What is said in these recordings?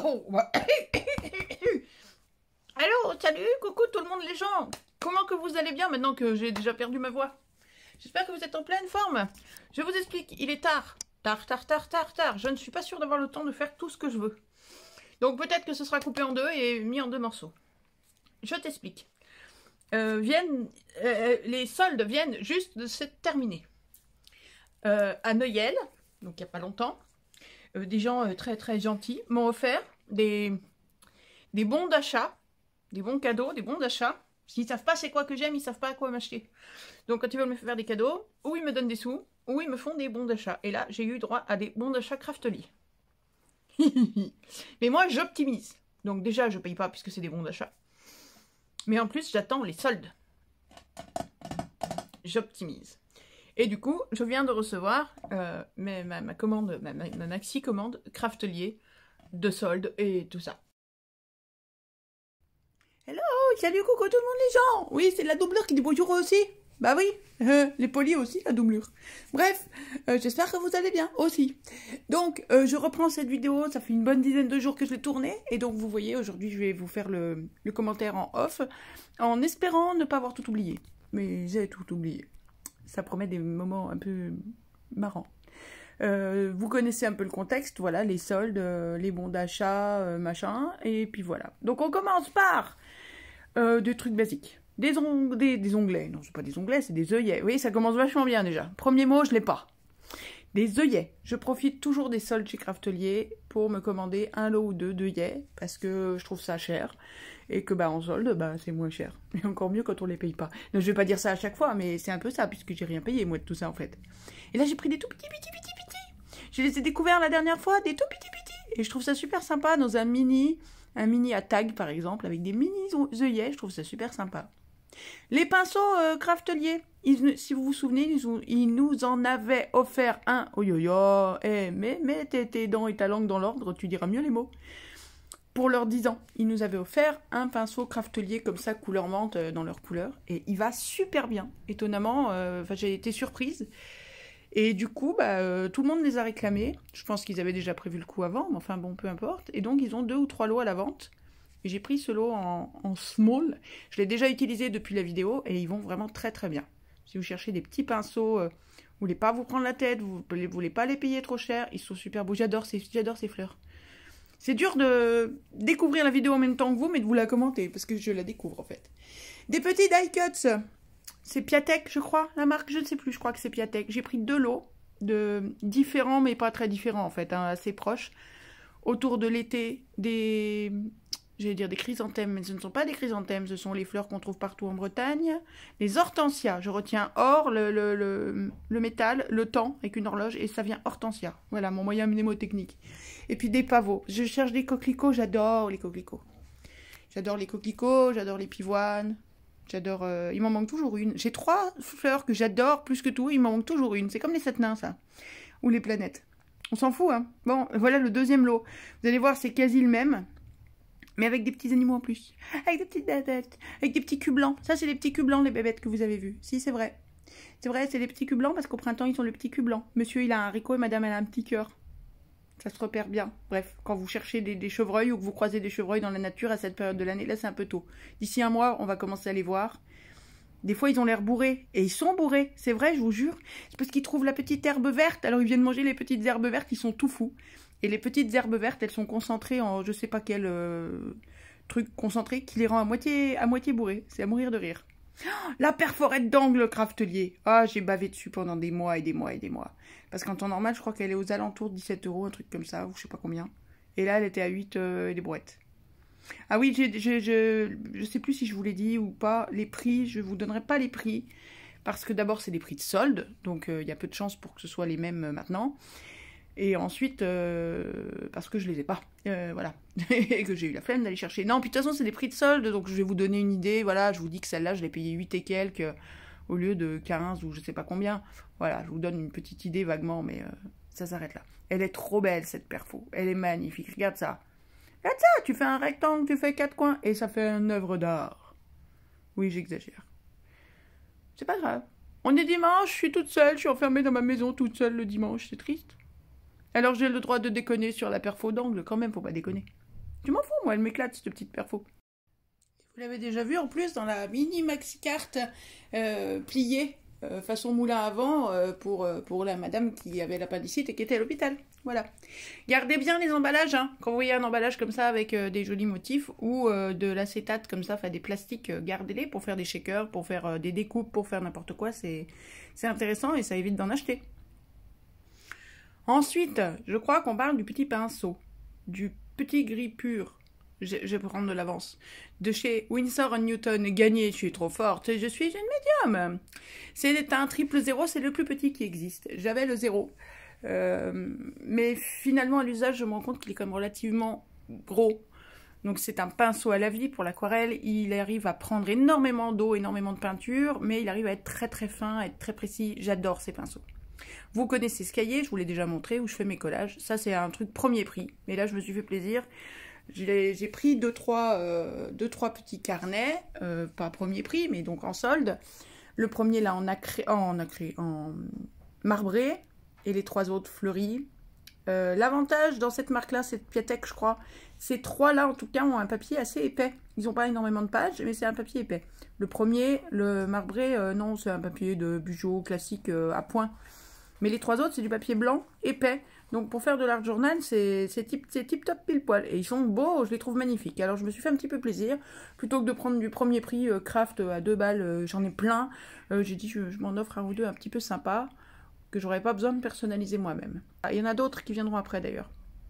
Oh, bah. Allô, salut, coucou tout le monde les gens. Comment que vous allez bien maintenant que j'ai déjà perdu ma voix? J'espère que vous êtes en pleine forme. Je vous explique, il est tard. Tard. Je ne suis pas sûre d'avoir le temps de faire tout ce que je veux. Donc peut-être que ce sera coupé en deux et mis en deux morceaux. Je t'explique. Les soldes viennent juste de se terminer. À Noël, donc il n'y a pas longtemps, des gens très gentils m'ont offert des bons d'achat, des bons cadeaux, des bons d'achat. S'ils ne savent pas c'est quoi que j'aime, ils ne savent pas à quoi m'acheter. Donc quand ils veulent me faire des cadeaux, ou ils me donnent des sous, ou ils me font des bons d'achat. Et là, j'ai eu droit à des bons d'achat Craftly. Mais moi, j'optimise. Donc déjà, je ne paye pas puisque c'est des bons d'achat. Mais en plus, j'attends les soldes. J'optimise. Et du coup, je viens de recevoir ma commande, ma maxi commande Craftly de soldes et tout ça. Hello, salut, coucou tout le monde les gens. Oui, c'est la doublure qui dit bonjour aussi. Bah oui, les polis aussi, la doublure. Bref, j'espère que vous allez bien aussi. Donc, je reprends cette vidéo, ça fait une bonne dizaine de jours que je l'ai tournée. Et donc, vous voyez, aujourd'hui, je vais vous faire le commentaire en off, en espérant ne pas avoir tout oublié. Mais j'ai tout oublié. Ça promet des moments un peu marrants. Vous connaissez un peu le contexte, voilà, les soldes, les bons d'achat, machin, et puis voilà. Donc, on commence par des trucs basiques. Des onglets. Non, c'est pas des onglets, c'est des œillets. Oui, ça commence vachement bien déjà. Premier mot, je l'ai pas. Des œillets. Je profite toujours des soldes chez Craftly pour me commander un lot ou deux d'œillets parce que je trouve ça cher et que en solde, c'est moins cher. Et encore mieux quand on les paye pas. Non, je vais pas dire ça à chaque fois, mais c'est un peu ça puisque j'ai rien payé moi de tout ça en fait. Et là, j'ai pris des tout petits. Je les ai découverts la dernière fois, des tout petits. Et je trouve ça super sympa dans un mini à tag par exemple avec des mini œillets. Je trouve ça super sympa. Les pinceaux Craftly, si vous vous souvenez, ils nous en avaient offert un. Oh yo yo, mets tes dents et ta langue dans l'ordre, tu diras mieux les mots. Pour leurs 10 ans, ils nous avaient offert un pinceau Craftly comme ça, couleur menthe, dans leur couleur. Et il va super bien, étonnamment. J'ai été surprise. Et du coup, tout le monde les a réclamés. Je pense qu'ils avaient déjà prévu le coup avant, mais enfin bon, peu importe. Et donc, ils ont 2 ou 3 lots à la vente. Et j'ai pris ce lot en small. Je l'ai déjà utilisé depuis la vidéo et ils vont vraiment très bien. Si vous cherchez des petits pinceaux, vous voulez pas vous prendre la tête, vous voulez pas les payer trop cher, ils sont super beaux. J'adore ces fleurs. C'est dur de découvrir la vidéo en même temps que vous, mais de vous la commenter, parce que je la découvre en fait. Des petits die cuts. C'est Piatek, je crois, la marque, je ne sais plus, je crois que c'est Piatek. J'ai pris 2 lots, différents, mais pas très différents en fait, assez proches. Autour de l'été, j'allais dire des chrysanthèmes, mais ce ne sont pas des chrysanthèmes, ce sont les fleurs qu'on trouve partout en Bretagne. Les hortensias, je retiens or, le métal, le temps, avec une horloge, et ça vient hortensia. Voilà, mon moyen mnémotechnique. Et puis des pavots. Je cherche des coquelicots, j'adore les coquelicots. J'adore les pivoines. J'adore... il m'en manque toujours une. J'ai 3 fleurs que j'adore plus que tout, il m'en manque toujours une. C'est comme les 7 nains, ça. Ou les planètes. On s'en fout, hein. Bon, voilà le deuxième lot. Vous allez voir, c'est quasi le même. Mais avec des petits animaux en plus. Avec des petites bébêtes. Avec des petits culs blancs. Ça, c'est les petits culs blancs, les bébêtes que vous avez vus. Si, c'est vrai. C'est vrai, c'est les petits culs blancs parce qu'au printemps, ils sont les petits culs blancs. Monsieur, il a un haricot et madame, elle a un petit cœur. Ça se repère bien. Bref, quand vous cherchez des chevreuils ou que vous croisez des chevreuils dans la nature à cette période de l'année, là, c'est un peu tôt. D'ici un mois, on va commencer à les voir. Des fois, ils ont l'air bourrés. Et ils sont bourrés. C'est vrai, je vous jure. C'est parce qu'ils trouvent la petite herbe verte. Alors, ils viennent manger les petites herbes vertes. Ils sont tout fous. Et les petites herbes vertes, elles sont concentrées en je sais pas quel truc concentré qui les rend à moitié bourrés. C'est à mourir de rire. Oh, la perforette d'angle Craftly. Ah, j'ai bavé dessus pendant des mois et des mois. Parce qu'en temps normal, je crois qu'elle est aux alentours de 17 €, un truc comme ça, ou je sais pas combien. Et là, elle était à 8 des brouettes. Ah oui, je sais plus si je vous l'ai dit ou pas. Les prix, je vous donnerai pas les prix. Parce que d'abord, c'est des prix de solde. Donc, il y a peu de chances pour que ce soit les mêmes maintenant. Et ensuite, parce que je les ai pas. Voilà. Et que j'ai eu la flemme d'aller chercher. Non, puis de toute façon, c'est des prix de solde. Donc, je vais vous donner une idée. Voilà, je vous dis que celle-là, je l'ai payée 8 et quelques au lieu de 15 ou je sais pas combien. Voilà, je vous donne une petite idée vaguement, mais ça s'arrête là. Elle est trop belle, cette perfo. Elle est magnifique. Regarde ça. Regarde ça, tu fais un rectangle, tu fais 4 coins. Et ça fait une œuvre d'art. Oui, j'exagère. C'est pas grave. On est dimanche, je suis toute seule. Je suis enfermée dans ma maison toute seule le dimanche. C'est triste. Alors j'ai le droit de déconner sur la perfo d'angle, quand même, faut pas déconner. Je m'en fous, moi, elle m'éclate, cette petite perfo. Vous l'avez déjà vu en plus dans la mini maxi carte pliée façon moulin à vent pour la madame qui avait l'appendicite et qui était à l'hôpital. Voilà. Gardez bien les emballages, hein. Quand vous voyez un emballage comme ça avec des jolis motifs ou de l'acétate comme ça, enfin des plastiques, gardez-les pour faire des shakers, pour faire des découpes, pour faire n'importe quoi. C'est intéressant et ça évite d'en acheter. Ensuite, je crois qu'on parle du petit pinceau, du petit gris pur. Je vais prendre de l'avance. De chez Winsor & Newton, gagné, je suis trop forte, je suis une médium. C'est un triple 0, c'est le plus petit qui existe. J'avais le 0. Mais finalement, à l'usage, je me rends compte qu'il est quand même relativement gros. Donc c'est un pinceau à lavis pour l'aquarelle. Il arrive à prendre énormément d'eau, énormément de peinture, mais il arrive à être très très fin, à être très précis. J'adore ces pinceaux. Vous connaissez ce cahier, je vous l'ai déjà montré, où je fais mes collages. Ça, c'est un truc premier prix. Mais là, je me suis fait plaisir. J'ai pris deux, trois petits carnets, pas premier prix, mais donc en solde. Le premier, là, en marbré, et les trois autres fleuris. L'avantage dans cette marque-là, c'est Piatek, je crois. Ces trois-là, en tout cas, ont un papier assez épais. Ils n'ont pas énormément de pages, mais c'est un papier épais. Le premier, le marbré, non, c'est un papier de Bugeaud classique à point. Mais les trois autres, c'est du papier blanc, épais. Donc pour faire de l'art journal, c'est tip top pile poil. Et ils sont beaux, je les trouve magnifiques. Alors je me suis fait un petit peu plaisir. Plutôt que de prendre du premier prix craft à 2 balles, j'en ai plein. J'ai dit je m'en offre un ou deux un petit peu sympa, que j'aurais pas besoin de personnaliser moi-même. Ah, il y en a d'autres qui viendront après d'ailleurs.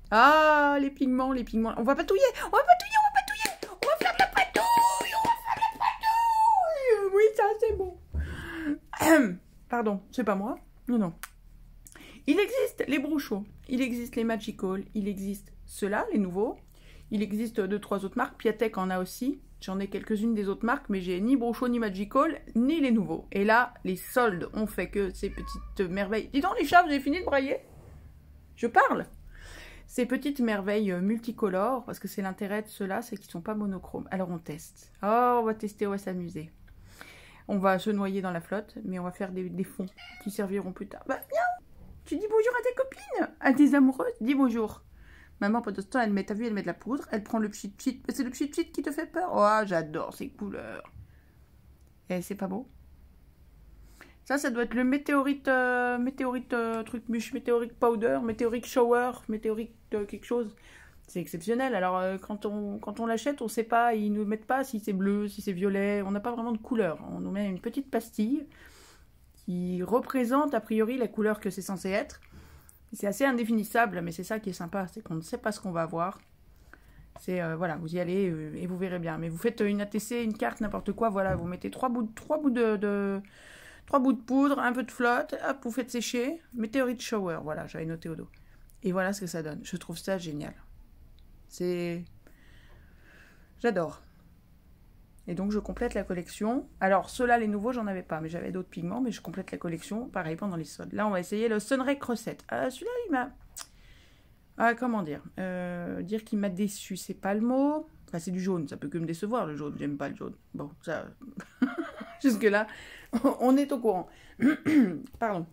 Ah, les pigments, les pigments. On va patouiller, on va patouiller, on va patouiller. On va faire de la patouille, on va faire de la patouille. Oui, ça c'est bon. Pardon, c'est pas moi. Non, non. Il existe les Bruchot, il existe les Magical, il existe ceux-là, les nouveaux. Il existe 2-3 autres marques, Piatek en a aussi. J'en ai quelques-unes des autres marques, mais j'ai ni Bruchot, ni Magical, ni les nouveaux. Et là, les soldes ont fait que ces petites merveilles... Dis donc les chats, vous avez fini de brailler? Je parle. Ces petites merveilles multicolores, parce que c'est l'intérêt de ceux-là, c'est qu'ils ne sont pas monochromes. Alors on teste. Oh, on va tester, on va s'amuser. On va se noyer dans la flotte, mais on va faire des fonds qui serviront plus tard. Bah, viens! Tu dis bonjour à tes copines, à tes amoureuses, dis bonjour. Maman, pendant ce temps, elle met, t'as vu, elle met de la poudre, elle prend le pchit-pchit. C'est le pchit-pchit qui te fait peur? Oh, j'adore ces couleurs. Et c'est pas beau? Ça doit être le météorite, truc mûche, météorite powder, météorite shower, météorite quelque chose. C'est exceptionnel. Alors, quand on l'achète, on sait pas, ils nous mettent pas si c'est bleu, si c'est violet, on n'a pas vraiment de couleur. On nous met une petite pastille qui représente a priori la couleur que c'est censé être. C'est assez indéfinissable, mais c'est ça qui est sympa, c'est qu'on ne sait pas ce qu'on va avoir. C'est, voilà, vous y allez et vous verrez bien. Mais vous faites une ATC, une carte, n'importe quoi, voilà, vous mettez 3 bouts de poudre, un peu de flotte, hop, vous faites sécher, météorite shower, voilà, j'avais noté au dos. Et voilà ce que ça donne. Je trouve ça génial. J'adore. Et donc je complète la collection. Alors ceux-là, les nouveaux, j'en avais pas, mais j'avais d'autres pigments, mais je complète la collection, pareil, pendant les soldes. Là, on va essayer le Sunrek Recette. Celui-là, il m'a... comment dire dire qu'il m'a déçu, c'est pas le mot. Enfin, c'est du jaune, ça peut que me décevoir, le jaune, j'aime pas le jaune. Bon, ça... Jusque-là, on est au courant. Pardon.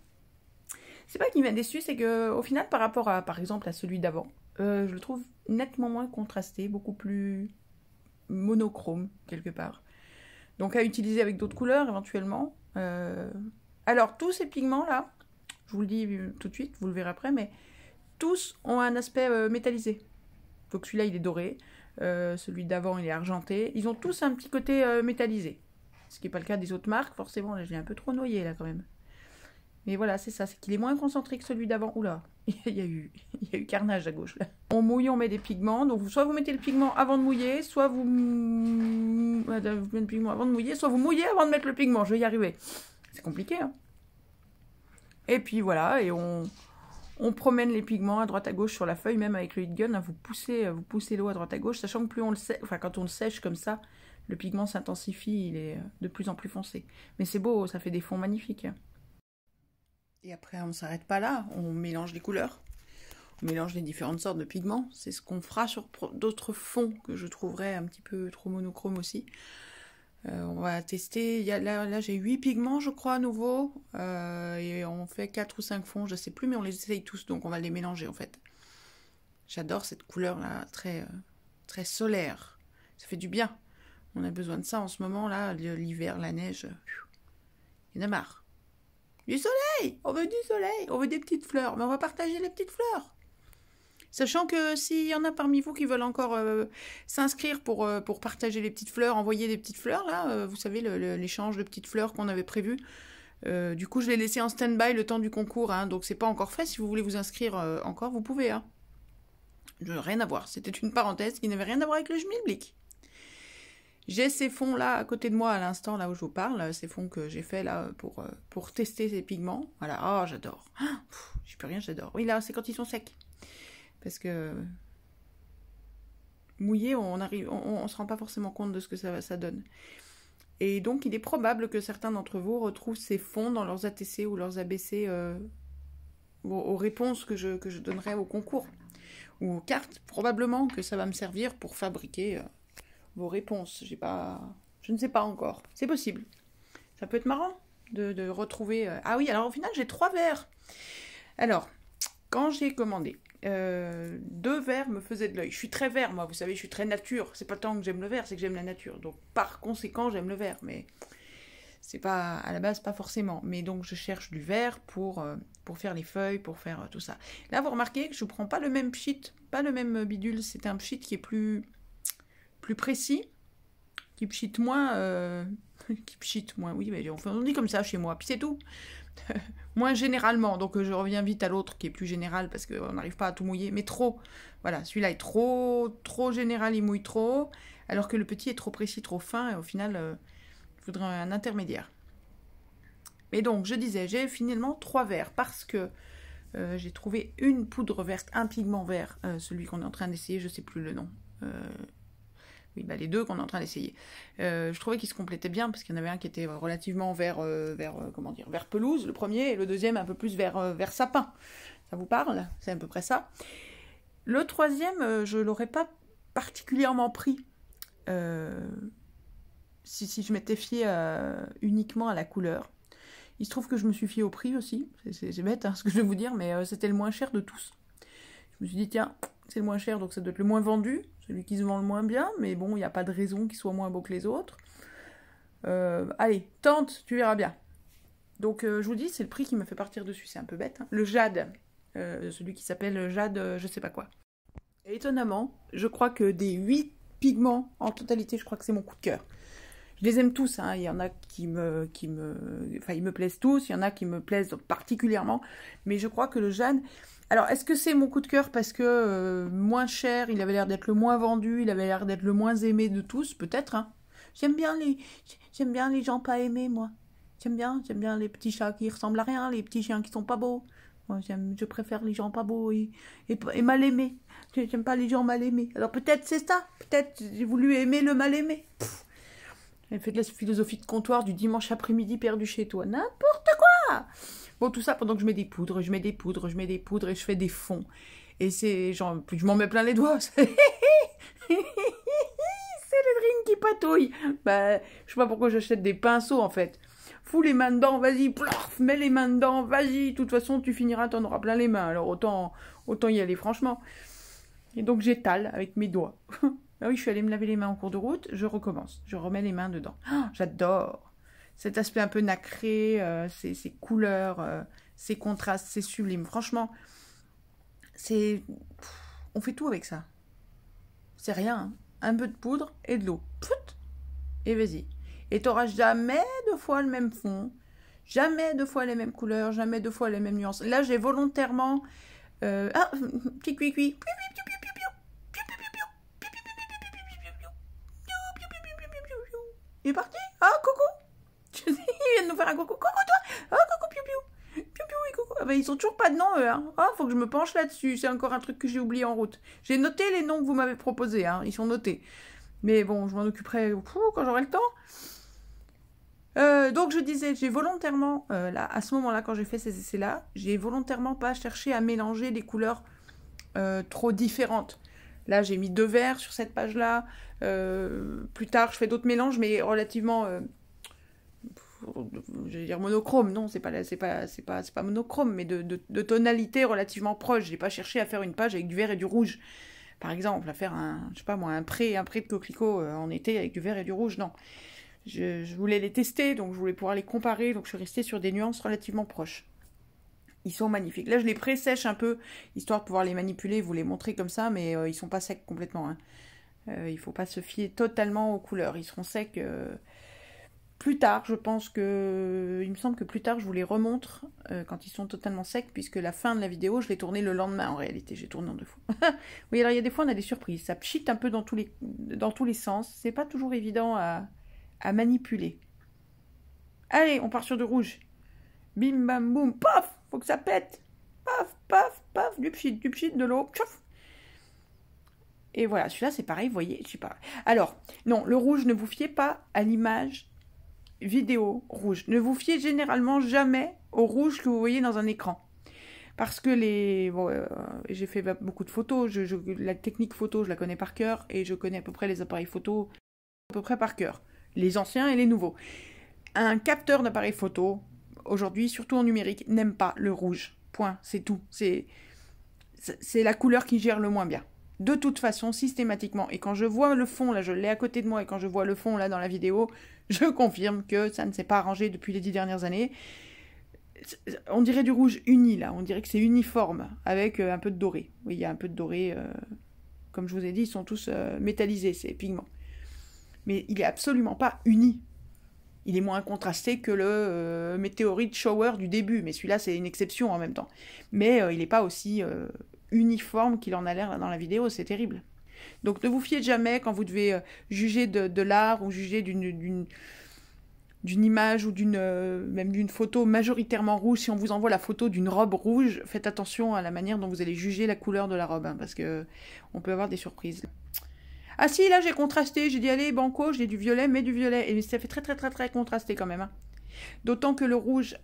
C'est pas qu'il m'a déçu, c'est que au final, par rapport à, par exemple, à celui d'avant, je le trouve nettement moins contrasté, beaucoup plus... monochrome quelque part, donc à utiliser avec d'autres couleurs éventuellement. Alors tous ces pigments là, je vous le dis tout de suite, vous le verrez après, mais tous ont un aspect métallisé. Donc celui-là il est doré, celui d'avant il est argenté, ils ont tous un petit côté métallisé, ce qui n'est pas le cas des autres marques forcément. Là je l'ai un peu trop noyé là quand même, mais voilà, c'est ça, c'est qu'il est moins concentré que celui d'avant. Oula, il y a eu carnage à gauche là. On mouille, on met des pigments. Donc soit vous mettez le pigment avant de mouiller, soit vous mettez le pigment avant de mouiller, soit vous mouillez avant de mettre le pigment. Je vais y arriver. C'est compliqué, hein. Et puis voilà, et on promène les pigments à droite à gauche sur la feuille, même avec le heat gun. Hein, vous poussez l'eau à droite à gauche, sachant que plus on le sèche, enfin quand on le sèche comme ça, le pigment s'intensifie, il est de plus en plus foncé. Mais c'est beau, ça fait des fonds magnifiques. Hein. Et après, on ne s'arrête pas là, on mélange les couleurs, on mélange les différentes sortes de pigments. C'est ce qu'on fera sur d'autres fonds que je trouverais un petit peu trop monochrome aussi. On va tester, là j'ai 8 pigments je crois nouveaux, et on fait 4 ou 5 fonds, je ne sais plus, mais on les essaye tous, donc on va les mélanger en fait. J'adore cette couleur là, très très solaire. Ça fait du bien. On a besoin de ça en ce moment, là, l'hiver, la neige. Il y en a marre. Du soleil! On veut du soleil! On veut des petites fleurs. Mais on va partager les petites fleurs. Sachant que s'il y en a parmi vous qui veulent encore s'inscrire pour partager les petites fleurs, envoyer des petites fleurs, là, vous savez, l'échange de petites fleurs qu'on avait prévu. Du coup, je l'ai laissé en stand-by le temps du concours, hein, donc c'est pas encore fait. Si vous voulez vous inscrire encore, vous pouvez. Hein. Rien à voir. C'était une parenthèse qui n'avait rien à voir avec le schmilblick. J'ai ces fonds-là à côté de moi à l'instant, là où je vous parle, ces fonds que j'ai fait là pour tester ces pigments. Voilà, oh, j'adore. J'y peux rien, j'adore. Oui, là, c'est quand ils sont secs. Parce que mouillé, on se rend pas forcément compte de ce que ça donne. Et donc, il est probable que certains d'entre vous retrouvent ces fonds dans leurs ATC ou leurs ABC aux réponses que je donnerai au concours. Ou aux cartes. Probablement que ça va me servir pour fabriquer vos réponses. Je ne sais pas encore. C'est possible. Ça peut être marrant de retrouver... Ah oui, alors au final, j'ai 3 verres. Alors, quand j'ai commandé, 2 verres me faisaient de l'œil. Je suis très vert, moi, vous savez, je suis très nature. C'est pas tant que j'aime le vert, c'est que j'aime la nature. Donc, par conséquent, j'aime le vert. Mais c'est pas, à la base, pas forcément. Mais donc, je cherche du vert pour faire les feuilles, pour faire tout ça. Là, vous remarquez que je prends pas le même pchit, pas le même bidule. C'est un pchit qui est plus précis, qui pchit moins... oui, mais on dit comme ça chez moi. Puis c'est tout. Moins généralement, donc je reviens vite à l'autre qui est plus général parce qu'on n'arrive pas à tout mouiller, mais trop, voilà, celui-là est trop général, il mouille trop, alors que le petit est trop précis, trop fin, et au final, il faudrait un intermédiaire. Mais donc, je disais, j'ai finalement 3 verres, parce que j'ai trouvé une poudre verte, un pigment vert, celui qu'on est en train d'essayer, je ne sais plus le nom, oui, bah les 2 qu'on est en train d'essayer. Je trouvais qu'ils se complétaient bien, parce qu'il y en avait un qui était relativement vert pelouse, le premier, et le deuxième un peu plus vert sapin. Ça vous parle? C'est à peu près ça. Le troisième, je ne l'aurais pas particulièrement pris si je m'étais fiée uniquement à la couleur. Il se trouve que je me suis fiée au prix aussi. C'est bête ce que je vais vous dire, mais c'était le moins cher de tous. Je me suis dit, tiens, c'est le moins cher, donc ça doit être le moins vendu, celui qui se vend le moins bien, mais bon, il n'y a pas de raison qu'il soit moins beau que les autres. Allez, tente, tu verras bien. Donc, je vous dis, c'est le prix qui me fait partir dessus, c'est un peu bête. Hein. Le jade, celui qui s'appelle jade, je sais pas quoi. Et étonnamment, je crois que des 8 pigments, en totalité, je crois que c'est mon coup de cœur. Je les aime tous, hein. Il y en a enfin, ils me plaisent tous, il y en a qui me plaisent particulièrement, mais je crois que le jade... Alors, est-ce que c'est mon coup de cœur parce que moins cher, il avait l'air d'être le moins vendu, il avait l'air d'être le moins aimé de tous, peut-être, hein. J'aime bien les gens pas aimés, moi. J'aime bien les petits chats qui ressemblent à rien, les petits chiens qui sont pas beaux. Moi, je préfère les gens pas beaux et mal aimés. J'aime pas les gens mal aimés. Alors peut-être c'est ça, peut-être j'ai voulu aimer le mal aimé. Elle fait de la philosophie de comptoir du dimanche après-midi perdu chez toi. N'importe quoi. Bon, tout ça pendant que je mets des poudres, je mets des poudres et je fais des fonds. Et c'est genre, je m'en mets plein les doigts. C'est Cédrine qui patouille. Bah, je sais pas pourquoi j'achète des pinceaux en fait. Fous les mains dedans, vas-y, plof, mets les mains dedans, vas-y. De toute façon, tu finiras, t'en auras plein les mains. Alors autant y aller franchement. Et donc j'étale avec mes doigts. Ah oui, je suis allée me laver les mains en cours de route, je recommence. Je remets les mains dedans. Oh, j'adore cet aspect un peu nacré, ces couleurs, ces contrastes, c'est sublime. Franchement, on fait tout avec ça. C'est rien, hein. Un peu de poudre et de l'eau. Et vas-y. Et t'auras jamais 2 fois le même fond, jamais 2 fois les mêmes couleurs, jamais 2 fois les mêmes nuances. Là, j'ai volontairement... petit cuicui. Il est parti? Ah, coucou! Il vient de nous faire un coucou. Coucou, toi! Ah, coucou, piou-piou! Piou-piou et coucou! Ah, ben, ils sont toujours pas de nom, eux, hein. Ah, faut que je me penche là-dessus. C'est encore un truc que j'ai oublié en route. J'ai noté les noms que vous m'avez proposés, hein. Ils sont notés. Mais bon, je m'en occuperai quand j'aurai le temps. Donc, je disais, j'ai volontairement, là, à ce moment-là, quand j'ai fait ces essais-là, j'ai volontairement pas cherché à mélanger des couleurs trop différentes. Là, j'ai mis 2 verres sur cette page-là. Plus tard, je fais d'autres mélanges, mais relativement, je vais dire monochrome. Non, c'est pas monochrome, mais de tonalité relativement proche. J'ai pas cherché à faire une page avec du vert et du rouge. par exemple, à faire un, je sais pas moi, un pré de coquelicots en été avec du vert et du rouge, non. Je voulais les tester, donc je voulais pouvoir les comparer, donc je suis restée sur des nuances relativement proches. Ils sont magnifiques. Là, je les pré-sèche un peu, histoire de pouvoir les manipuler, vous les montrer comme ça, mais ils sont pas secs complètement. Hein. Il faut pas se fier totalement aux couleurs. Ils seront secs plus tard. Je pense que... Il me semble que plus tard, je vous les remontre quand ils sont totalement secs, puisque la fin de la vidéo, je l'ai tournée le lendemain, en réalité. J'ai tourné en 2 fois. Oui, alors il y a des fois, on a des surprises. Ça pchite un peu dans tous les sens. C'est pas toujours évident à manipuler. Allez, on part sur du rouge. Bim, bam, boum, paf! Faut que ça pète. Paf, paf, paf, du pchit, de l'eau. Tchouf. Et voilà, celui-là, c'est pareil, vous voyez, je sais pas. Alors, non, le rouge, ne vous fiez pas à l'image vidéo rouge. Ne vous fiez généralement jamais au rouge que vous voyez dans un écran. Parce que j'ai fait beaucoup de photos, la technique photo, je la connais par cœur, et je connais à peu près les appareils photo à peu près par cœur. Les anciens et les nouveaux. Un capteur d'appareil photo, aujourd'hui, surtout en numérique, n'aime pas le rouge. Point, c'est tout. C'est la couleur qui gère le moins bien. De toute façon, systématiquement. Et quand je vois le fond, là, je l'ai à côté de moi, et quand je vois le fond, là, dans la vidéo, je confirme que ça ne s'est pas arrangé depuis les 10 dernières années. On dirait du rouge uni, là. On dirait que c'est uniforme, avec un peu de doré. Oui, il y a un peu de doré. Comme je vous ai dit, ils sont tous métallisés, ces pigments. Mais il est absolument pas uni. Il est moins contrasté que le météorite shower du début. Mais celui-là, c'est une exception en même temps. Mais il n'est pas aussi uniforme qu'il en a l'air dans la vidéo. C'est terrible. Donc ne vous fiez jamais quand vous devez juger de l'art ou juger d'une image ou même d'une photo majoritairement rouge. Si on vous envoie la photo d'une robe rouge, faites attention à la manière dont vous allez juger la couleur de la robe. Hein, parce qu'on peut avoir des surprises. Ah si, là j'ai contrasté, j'ai dit allez banco, j'ai du violet, mais du violet. Et ça fait très très très très contrasté quand même. Hein. D'autant que le rouge,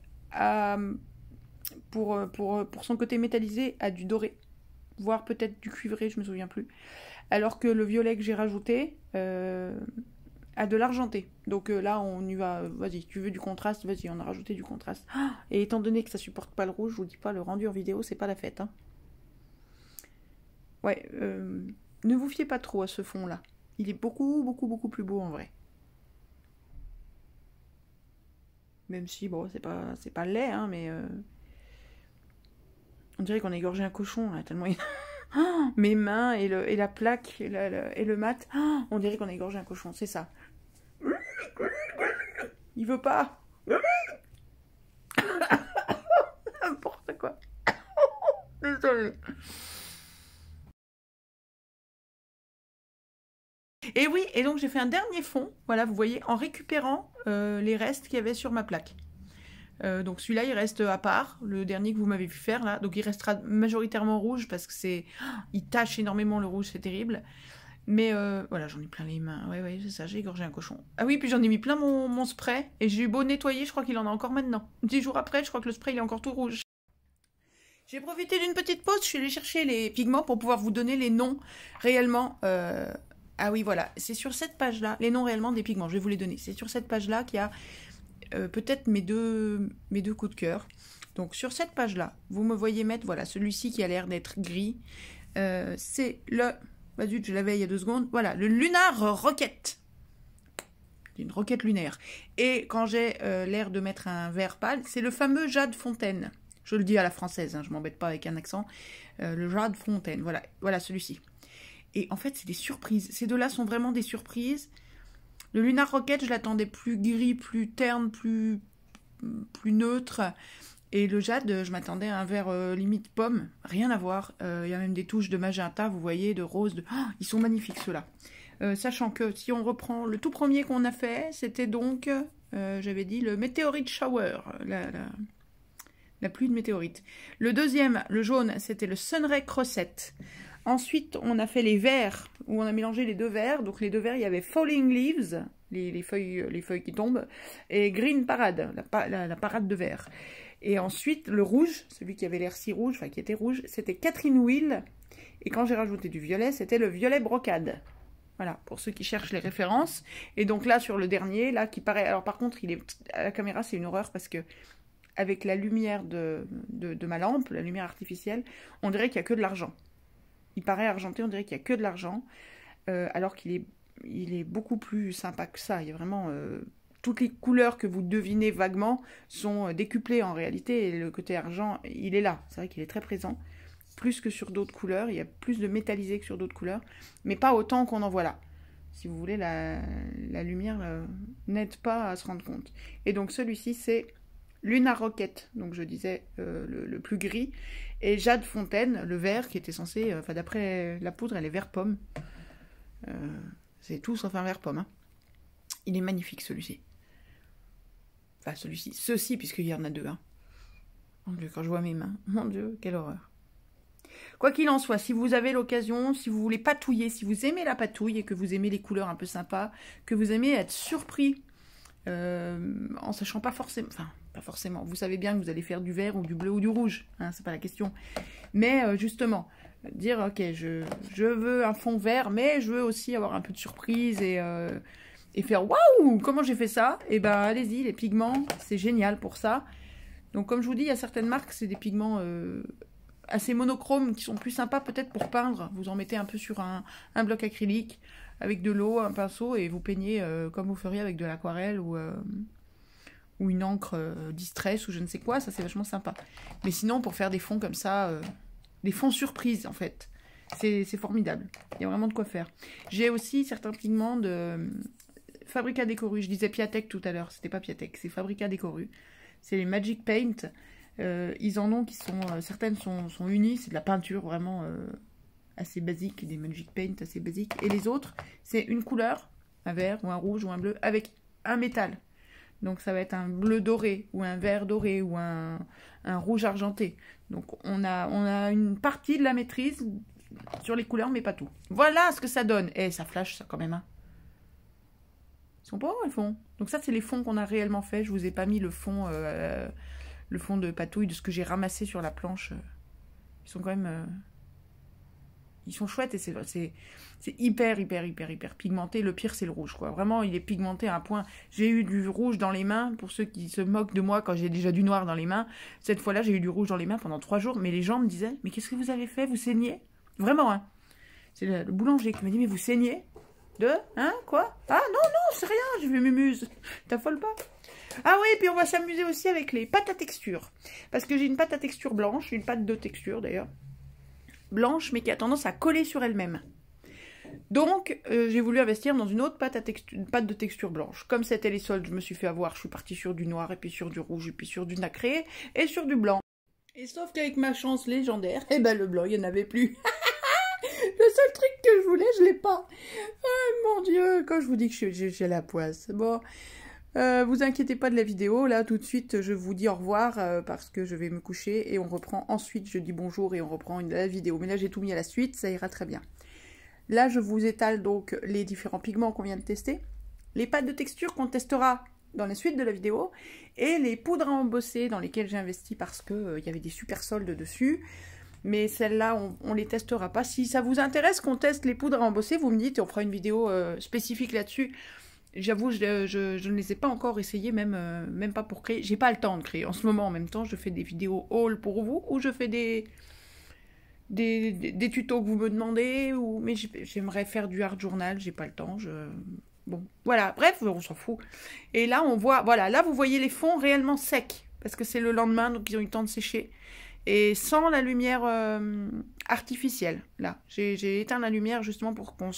pour son côté métallisé, a du doré. Voire peut-être du cuivré, je me souviens plus. Alors que le violet que j'ai rajouté a de l'argenté. Donc là on y va, vas-y, tu veux du contraste, vas-y, on a rajouté du contraste. Et étant donné que ça supporte pas le rouge, je vous dis pas, le rendu en vidéo, c'est pas la fête. Hein. Ouais, ne vous fiez pas trop à ce fond-là. Il est beaucoup, beaucoup, beaucoup plus beau en vrai. Même si, bon, c'est pas laid, hein, mais... On dirait qu'on a égorgé un cochon, là, tellement... Mes mains et la plaque et le mat, on dirait qu'on a égorgé un cochon, c'est ça. Il veut pas. N'importe quoi. Désolé. Et oui, et donc j'ai fait un dernier fond, voilà, vous voyez, en récupérant les restes qu'il y avait sur ma plaque. Donc celui-là, il reste à part, le dernier que vous m'avez vu faire, là. Donc il restera majoritairement rouge, parce que c'est... il tache énormément le rouge, c'est terrible. Mais voilà, j'en ai plein les mains. Ouais, c'est ça, j'ai égorgé un cochon. Ah oui, puis j'en ai mis plein mon spray, et j'ai eu beau nettoyer, je crois qu'il en a encore maintenant. 10 jours après, je crois que le spray, il est encore tout rouge. J'ai profité d'une petite pause, je suis allée chercher les pigments pour pouvoir vous donner les noms réellement... Ah oui, voilà, c'est sur cette page-là, les noms réellement des pigments, je vais vous les donner. C'est sur cette page-là qu'il y a peut-être mes deux coups de cœur. Donc sur cette page-là, vous me voyez mettre, voilà, celui-ci qui a l'air d'être gris. C'est le... Bah zut, je l'avais il y a 2 secondes. Voilà, le Lunar Rocket. Une roquette lunaire. Et quand j'ai l'air de mettre un vert pâle, c'est le fameux Jade Fontaine. Je le dis à la française, hein, je m'embête pas avec un accent. Le Jade Fontaine, voilà celui-ci. Et en fait, c'est des surprises. Ces deux-là sont vraiment des surprises. Le Lunar Rocket, je l'attendais plus gris, plus terne, plus neutre. Et le jade, je m'attendais à un vert limite pomme. Rien à voir. Il y a même des touches de magenta, vous voyez, de rose. Ils sont magnifiques, ceux-là. Sachant que si on reprend le tout premier qu'on a fait, c'était donc, j'avais dit, le Météorite Shower. La pluie de météorites. Le deuxième, le jaune, c'était le Sunray Crosset. Ensuite, on a fait les verts, où on a mélangé les 2 verts. Donc les 2 verts, il y avait Falling Leaves, les feuilles qui tombent, et Green Parade, la parade de vert. Et ensuite, le rouge, celui qui avait l'air si rouge, enfin qui était rouge, c'était Catherine Wheel. Et quand j'ai rajouté du violet, c'était le violet brocade. Voilà, pour ceux qui cherchent les références. Et donc là, sur le dernier, là, qui paraît... Alors par contre, à la caméra, c'est une horreur, parce que avec la lumière de ma lampe, la lumière artificielle, on dirait qu'il n'y a que de l'argent. Il paraît argenté, on dirait qu'il n'y a que de l'argent, alors qu'il est beaucoup plus sympa que ça. Il y a vraiment... toutes les couleurs que vous devinez vaguement sont décuplées en réalité, et le côté argent, il est là. C'est vrai qu'il est très présent, plus que sur d'autres couleurs. Il y a plus de métallisé que sur d'autres couleurs, mais pas autant qu'on en voit là. Si vous voulez, la lumière n'aide pas à se rendre compte. Et donc celui-ci, c'est Luna Rocket, donc je disais le plus gris, et Jade Fontaine, le vert, qui était censé, enfin d'après la poudre, elle est vert pomme. C'est tout sauf un vert pomme. Hein. Il est magnifique celui-ci. Enfin celui-ci, ceux-ci, puisqu'il y en a deux. Hein. Mon Dieu, quand je vois mes mains, mon Dieu, quelle horreur. Quoi qu'il en soit, si vous avez l'occasion, si vous voulez patouiller, si vous aimez la patouille et que vous aimez les couleurs un peu sympas, que vous aimez être surpris en sachant pas forcément, enfin pas forcément, vous savez bien que vous allez faire du vert ou du bleu ou du rouge, hein, c'est pas la question. Mais justement, dire ok, je veux un fond vert, mais je veux aussi avoir un peu de surprise et faire waouh, comment j'ai fait ça? Et ben allez-y, les pigments, c'est génial pour ça. Donc comme je vous dis, il y a certaines marques, c'est des pigments assez monochromes qui sont plus sympas peut-être pour peindre. Vous en mettez un peu sur un bloc acrylique avec de l'eau, un pinceau et vous peignez comme vous feriez avec de l'aquarelle ou une encre distress ou je ne sais quoi. Ça c'est vachement sympa. Mais sinon pour faire des fonds comme ça, des fonds surprises en fait, c'est formidable. Il y a vraiment de quoi faire. J'ai aussi certains pigments de Fabrica Décoru. Je disais Piatek tout à l'heure, c'était pas Piatek, c'est Fabrica Décoru. C'est les Magic Paint. Ils en ont qui sont... certaines sont unies, c'est de la peinture vraiment assez basique, des Magic Paint assez basiques. Et les autres, c'est une couleur, un vert ou un rouge ou un bleu, avec un métal. Donc ça va être un bleu doré, ou un vert doré, ou un rouge argenté. Donc on a une partie de la maîtrise sur les couleurs, mais pas tout. Voilà ce que ça donne. Et ça flash ça quand même, hein. Ils sont pas beaux, les fonds. Donc ça, c'est les fonds qu'on a réellement fait. Je vous ai pas mis le fond de patouille, de ce que j'ai ramassé sur la planche. Ils sont quand même... ils sont chouettes et c'est hyper pigmenté. Le pire, c'est le rouge, quoi. Vraiment, il est pigmenté à un point. J'ai eu du rouge dans les mains, pour ceux qui se moquent de moi quand j'ai déjà du noir dans les mains. Cette fois-là, j'ai eu du rouge dans les mains pendant 3 jours. Mais les gens me disaient, mais qu'est-ce que vous avez fait? Vous saignez? Vraiment, hein. C'est le boulanger qui m'a dit, mais vous saignez? Hein? Quoi? Ah, non, c'est rien, je vais m'amuse. T'affole pas? Ah oui, puis on va s'amuser aussi avec les pâtes à texture. Parce que j'ai une pâte à texture blanche, une pâte de texture d'ailleurs. Blanche, mais qui a tendance à coller sur elle-même. Donc, j'ai voulu investir dans une autre pâte de texture blanche. Comme c'était les soldes, je me suis fait avoir. Je suis partie sur du noir, et puis sur du rouge, et puis sur du nacré, et sur du blanc. Et sauf qu'avec ma chance légendaire, eh ben le blanc, il n'y en avait plus. Le seul truc que je voulais, je l'ai pas. Oh mon Dieu, quand je vous dis que j'ai la poisse. Bon, vous inquiétez pas de la vidéo. Là, tout de suite, je vous dis au revoir parce que je vais me coucher et on reprend ensuite. Je dis bonjour et on reprend la vidéo. Mais là, j'ai tout mis à la suite, ça ira très bien. Là, je vous étale donc les différents pigments qu'on vient de tester, les pâtes de texture qu'on testera dans la suite de la vidéo et les poudres à embosser dans lesquelles j'ai investi parce que y avait des super soldes dessus. Mais celles-là, on les testera pas. Si ça vous intéresse qu'on teste les poudres à embosser, vous me dites et on fera une vidéo spécifique là-dessus. J'avoue, je ne les ai pas encore essayées, même pas pour créer. J'ai pas le temps de créer. En ce moment, en même temps, je fais des vidéos haul pour vous ou je fais des tutos que vous me demandez. Mais j'aimerais faire du art journal, j'ai pas le temps. Bon, voilà, bref, on s'en fout. Et là, on voit, voilà, là, vous voyez les fonds réellement secs. Parce que c'est le lendemain, donc ils ont eu le temps de sécher. Et sans la lumière artificielle, là. J'ai éteint la lumière justement pour qu'on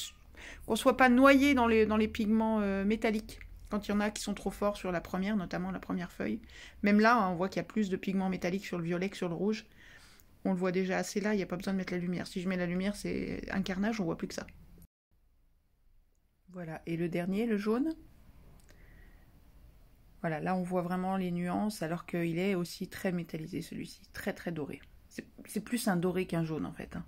soit pas noyé dans les pigments métalliques. Quand il y en a qui sont trop forts sur la première, notamment la première feuille. Même là, hein, on voit qu'il y a plus de pigments métalliques sur le violet que sur le rouge. On le voit déjà assez là, il n'y a pas besoin de mettre la lumière. Si je mets la lumière, c'est un carnage, on voit plus que ça. Voilà, et le dernier, le jaune. Voilà, là on voit vraiment les nuances, alors qu'il est aussi très métallisé celui-ci, très doré. C'est plus un doré qu'un jaune en fait. Hein.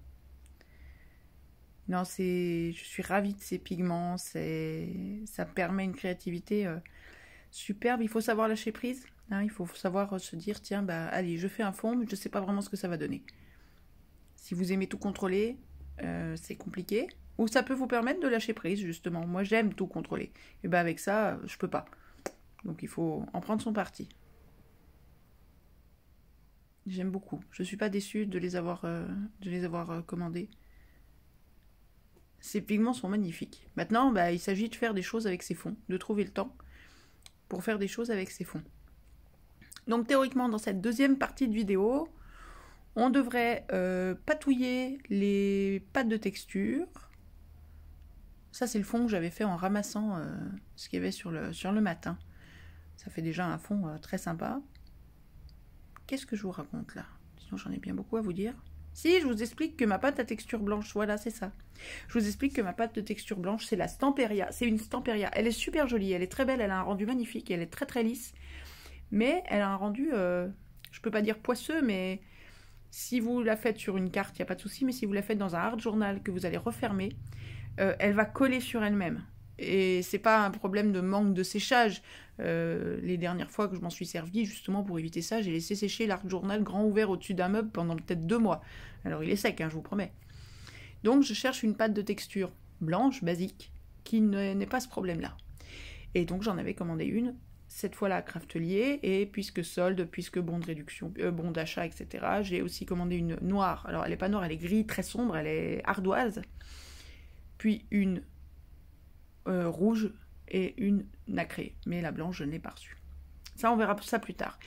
Non, je suis ravie de ces pigments, ça permet une créativité superbe. Il faut savoir lâcher prise, hein, il faut savoir se dire, tiens, bah allez, je fais un fond, mais je ne sais pas vraiment ce que ça va donner. Si vous aimez tout contrôler, c'est compliqué. Ou ça peut vous permettre de lâcher prise, justement. Moi, j'aime tout contrôler. Et ben avec ça, je peux pas. Donc il faut en prendre son parti. J'aime beaucoup. Je ne suis pas déçue de les avoir commandés. Ces pigments sont magnifiques. Maintenant, bah, il s'agit de faire des choses avec ces fonds, de trouver le temps pour faire des choses avec ces fonds. Donc théoriquement, dans cette deuxième partie de vidéo, on devrait patouiller les pattes de texture. Ça, c'est le fond que j'avais fait en ramassant ce qu'il y avait sur le matin. Ça fait déjà un fond très sympa. Qu'est-ce que je vous raconte là? Sinon, j'en ai bien beaucoup à vous dire. Si, je vous explique que ma pâte à texture blanche, voilà, c'est ça. Je vous explique que ma pâte de texture blanche, c'est la Stamperia. C'est une Stamperia. Elle est super jolie, elle est très belle, elle a un rendu magnifique, elle est très très lisse. Mais elle a un rendu, je peux pas dire poisseux, mais si vous la faites sur une carte, il n'y a pas de souci. Mais si vous la faites dans un hard journal que vous allez refermer, elle va coller sur elle-même. Et c'est pas un problème de manque de séchage. Les dernières fois que je m'en suis servi, justement pour éviter ça, j'ai laissé sécher l'art journal grand ouvert au-dessus d'un meuble pendant peut-être 2 mois. Alors il est sec, hein, je vous promets. Donc je cherche une pâte de texture blanche, basique, qui n'ait pas ce problème-là. Et donc j'en avais commandé une, cette fois-là à Craftelier, et puisque solde, puisque bon de réduction, bon d'achat, etc., j'ai aussi commandé une noire. Alors elle n'est pas noire, elle est gris, très sombre, elle est ardoise. Puis une rouge et une nacrée. Mais la blanche, je ne l'ai pas reçue. Ça, on verra ça plus tard.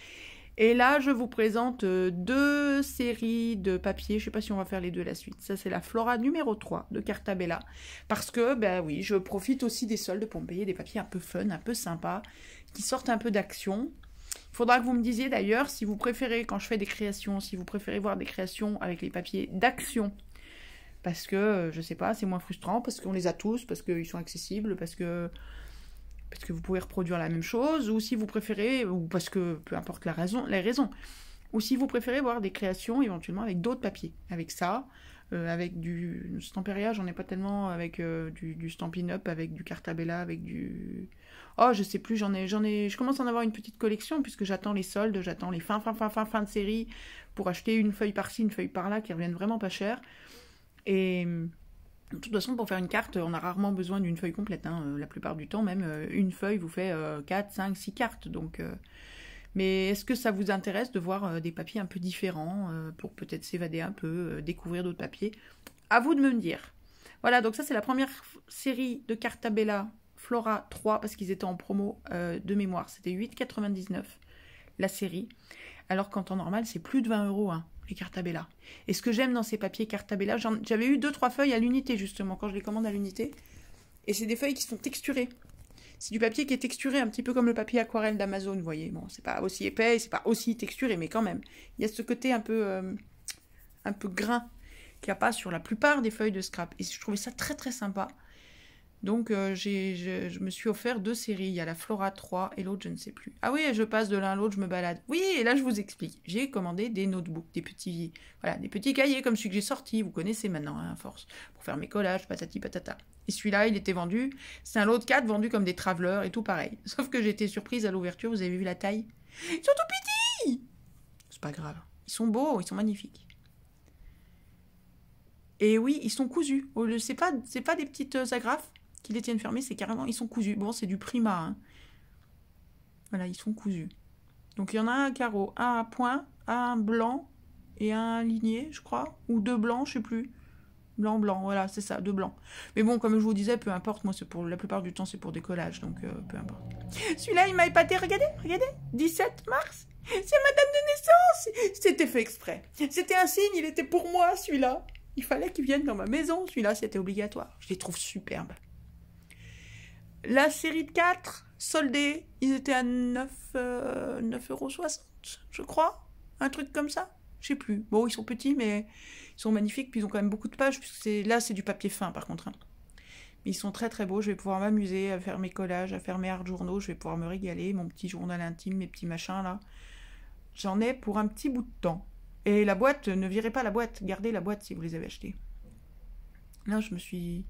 Et là, je vous présente 2 séries de papiers. Je ne sais pas si on va faire les deux à la suite. Ça, c'est la Flora numéro 3 de Carta Bella. Parce que, ben oui, je profite aussi des soldes pour me payer des papiers un peu fun, un peu sympas, qui sortent un peu d'action. Il faudra que vous me disiez d'ailleurs si vous préférez, quand je fais des créations, si vous préférez voir des créations avec les papiers d'action. Parce que, je sais pas, c'est moins frustrant, parce qu'on les a tous, parce qu'ils sont accessibles, parce que vous pouvez reproduire la même chose, ou si vous préférez, ou parce que, peu importe les raisons, ou si vous préférez voir des créations éventuellement avec d'autres papiers, avec ça, avec du Stamperia, j'en ai pas tellement, avec du Stampin' Up, avec du Carta Bella, avec du... Oh, je sais plus, je commence à en avoir une petite collection, puisque j'attends les soldes, j'attends les fin de série, pour acheter une feuille par-ci, une feuille par-là, qui reviennent vraiment pas cher. Et de toute façon, pour faire une carte, on a rarement besoin d'une feuille complète. Hein. La plupart du temps, même une feuille vous fait 4, 5, 6 cartes. Donc, mais est-ce que ça vous intéresse de voir des papiers un peu différents pour peut-être s'évader un peu, découvrir d'autres papiers? À vous de me dire. Voilà, donc ça c'est la première série de Carta Bella Flora 3 parce qu'ils étaient en promo de mémoire. C'était 8,99 la série. Alors qu'en temps normal, c'est plus de 20 €. Hein. Les Carta Bella. Et ce que j'aime dans ces papiers Carta Bella, j'avais eu 2-3 feuilles à l'unité justement quand je les commande à l'unité. Et c'est des feuilles qui sont texturées. C'est du papier qui est texturé un petit peu comme le papier aquarelle d'Amazon, vous voyez. Bon, c'est pas aussi épais, c'est pas aussi texturé, mais quand même. Il y a ce côté un peu grain qu'il n'y a pas sur la plupart des feuilles de scrap. Et je trouvais ça très très sympa. Donc je me suis offert 2 séries. Il y a la Flora 3 et l'autre je ne sais plus. Ah oui, je passe de l'un à l'autre, je me balade. Oui, et là je vous explique. J'ai commandé des notebooks, des petits cahiers comme celui que j'ai sorti. Vous connaissez maintenant, hein, à force. Pour faire mes collages, patati patata. Et celui-là, il était vendu. C'est un lot de 4 vendu comme des travelers et tout pareil. Sauf que j'ai été surprise à l'ouverture. Vous avez vu la taille? Ils sont tout petits! C'est pas grave. Ils sont beaux, ils sont magnifiques. Et oui, ils sont cousus. C'est pas des petites agrafes qui les tiennent fermés, c'est carrément, ils sont cousus. Bon, c'est du Prima. Hein. Voilà, ils sont cousus. Donc, il y en a un carreau, un à point, un blanc et un ligné, je crois. Ou 2 blancs, je sais plus. Blanc, voilà, c'est ça, 2 blancs. Mais bon, comme je vous disais, peu importe. Moi, la plupart du temps, c'est pour des collages, donc peu importe. Celui-là, il m'a épaté. Regardez. 17 mars. C'est ma date de naissance. C'était fait exprès. C'était un signe, il était pour moi, celui-là. Il fallait qu'il vienne dans ma maison. Celui-là, c'était obligatoire. Je les trouve superbes. La série de 4, soldés, ils étaient à 9,60 €, je crois. Un truc comme ça. Je sais plus. Bon, ils sont petits, mais ils sont magnifiques. Puis ils ont quand même beaucoup de pages. Puisque là, c'est du papier fin, par contre. Hein. Mais ils sont très, très beaux. Je vais pouvoir m'amuser à faire mes collages, à faire mes art journaux. Je vais pouvoir me régaler. Mon petit journal intime, mes petits machins, là. J'en ai pour un petit bout de temps. Et la boîte, ne virez pas la boîte. Gardez la boîte si vous les avez achetées. Là, je me suis...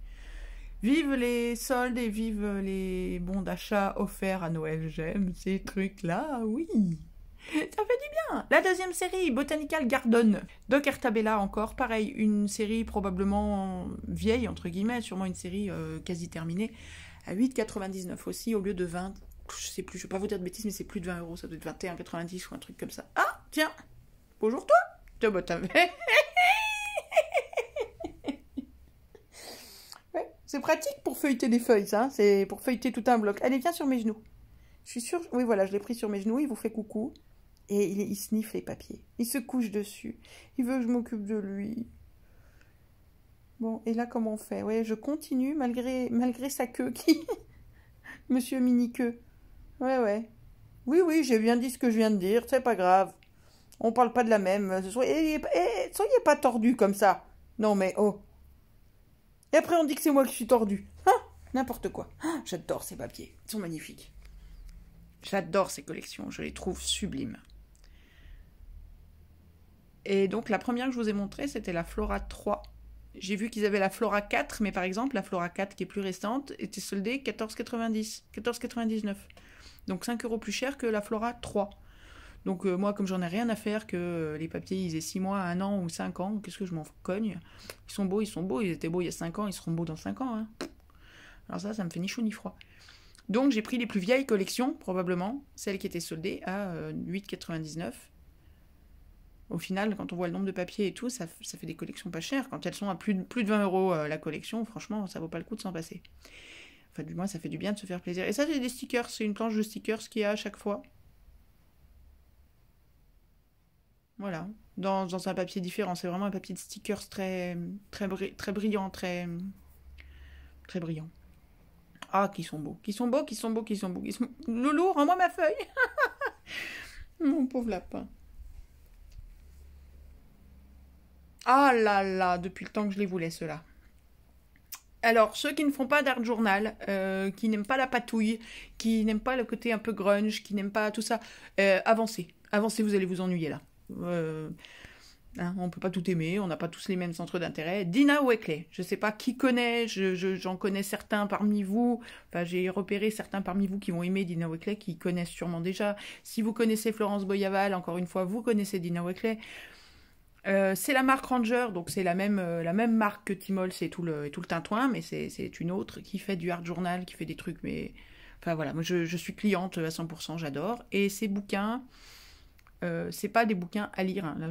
Vive les soldes et vive les bons d'achat offerts à Noël. J'aime ces trucs-là, oui. Ça fait du bien. La deuxième série, Botanical Garden, de Carta Bella encore. Pareil, une série probablement vieille, entre guillemets, sûrement une série quasi terminée, à 8,99 aussi, au lieu de 20. Je sais plus, je vais pas vous dire de bêtises, mais c'est plus de 20 €, ça doit être 21,90 ou un truc comme ça. Ah, tiens, bonjour toi. Oui, C'est pratique pour feuilleter des feuilles, ça. C'est pour feuilleter tout un bloc. Allez, viens sur mes genoux. Je suis sûre... Oui, voilà, je l'ai pris sur mes genoux. Il vous fait coucou. Et il sniffe les papiers. Il se couche dessus. Il veut que je m'occupe de lui. Bon, et là, comment on fait? Ouais, je continue malgré sa queue qui... Monsieur Mini-queue. Ouais. Oui, j'ai bien dit ce que je viens de dire. C'est pas grave. On parle pas de la même. Soyez pas tordu comme ça. Non, mais oh. Et après, on dit que c'est moi qui suis tordu. Hein? N'importe quoi. Ah, j'adore ces papiers. Ils sont magnifiques. J'adore ces collections. Je les trouve sublimes. Et donc, la première que je vous ai montrée, c'était la Flora 3. J'ai vu qu'ils avaient la Flora 4, mais par exemple, la Flora 4, qui est plus récente, était soldée 14,90, 14,99. Donc 5 € plus cher que la Flora 3. Donc moi, comme j'en ai rien à faire que les papiers, ils aient 6 mois, 1 an ou 5 ans, qu'est-ce que je m'en cogne? Ils sont beaux, ils étaient beaux il y a 5 ans, ils seront beaux dans 5 ans. Hein. Alors ça me fait ni chaud ni froid. Donc j'ai pris les plus vieilles collections, probablement, celles qui étaient soldées à 8,99. Au final, quand on voit le nombre de papiers et tout, ça fait des collections pas chères. Quand elles sont à plus de 20 € la collection, franchement, ça vaut pas le coup de s'en passer. Enfin, du moins, ça fait du bien de se faire plaisir. Et ça, c'est des stickers. C'est une planche de stickers qu'il y a à chaque fois. Voilà. Dans un papier différent. C'est vraiment un papier de stickers très brillant, très brillant. Ah, qui sont beaux. Loulou, rends-moi ma feuille. Mon pauvre lapin. Ah là là, depuis le temps que je les voulais, ceux-là. Alors, ceux qui ne font pas d'art journal, qui n'aiment pas la patouille, qui n'aiment pas le côté un peu grunge, qui n'aiment pas tout ça, avancez. Avancez, vous allez vous ennuyer là. Hein, on ne peut pas tout aimer, on n'a pas tous les mêmes centres d'intérêt. Dina Wakley, je ne sais pas qui connaît, j'en connais certains parmi vous, enfin j'ai repéré certains parmi vous qui vont aimer Dina Wakley, qui connaissent sûrement déjà. Si vous connaissez Florence Boyaval, encore une fois, vous connaissez Dina Wakley. C'est la marque Ranger, donc c'est la même marque que Tmall, c'est tout le tintouin, mais c'est une autre qui fait du art journal, qui fait des trucs, mais... Enfin voilà, moi je suis cliente à 100%, j'adore. Et ces bouquins, c'est pas des bouquins à lire, hein. Là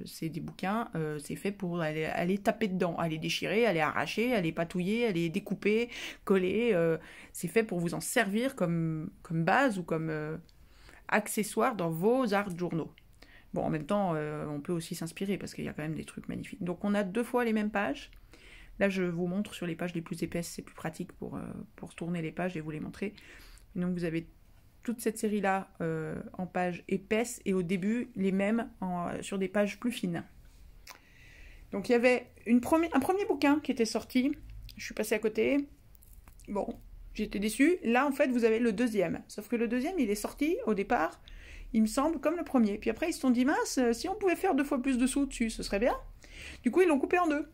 c'est des bouquins, c'est fait pour aller taper dedans, aller déchirer, aller arracher, aller patouiller, aller découper, coller. C'est fait pour vous en servir comme base ou comme accessoire dans vos art journaux. Bon, en même temps, on peut aussi s'inspirer parce qu'il y a quand même des trucs magnifiques. Donc, on a 2 fois les mêmes pages. Là, je vous montre sur les pages les plus épaisses. C'est plus pratique pour tourner les pages et vous les montrer. Et donc, vous avez toute cette série-là en pages épaisses et au début, les mêmes sur des pages plus fines. Donc, il y avait un premier bouquin qui était sorti. Je suis passée à côté. Bon, j'étais déçue. Là, en fait, vous avez le deuxième. Sauf que le deuxième, il est sorti au départ... Il me semble, comme le premier. Puis après, ils se sont dit, mince, si on pouvait faire 2 fois plus de sous dessus, ce serait bien. Du coup, ils l'ont coupé en 2.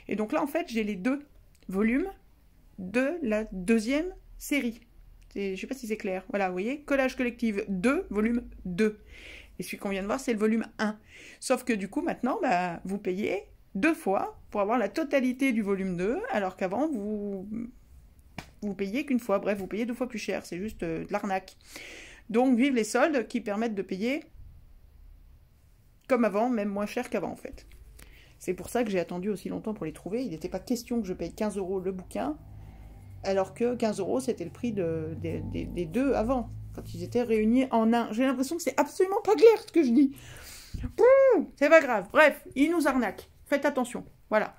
Et donc là, en fait, j'ai les 2 volumes de la deuxième série. Je ne sais pas si c'est clair. Voilà, vous voyez, Collage Collectif 2, volume 2. Et celui qu'on vient de voir, c'est le volume 1. Sauf que du coup, maintenant, bah, vous payez 2 fois pour avoir la totalité du volume 2, alors qu'avant, vous payez qu'une fois. Bref, vous payez 2 fois plus cher. C'est juste de l'arnaque. Donc, vive les soldes qui permettent de payer comme avant, même moins cher qu'avant, en fait. C'est pour ça que j'ai attendu aussi longtemps pour les trouver. Il n'était pas question que je paye 15 € le bouquin, alors que 15 € c'était le prix des 2 avant, quand ils étaient réunis en un. J'ai l'impression que c'est absolument pas clair ce que je dis. C'est pas grave. Bref, ils nous arnaquent. Faites attention. Voilà.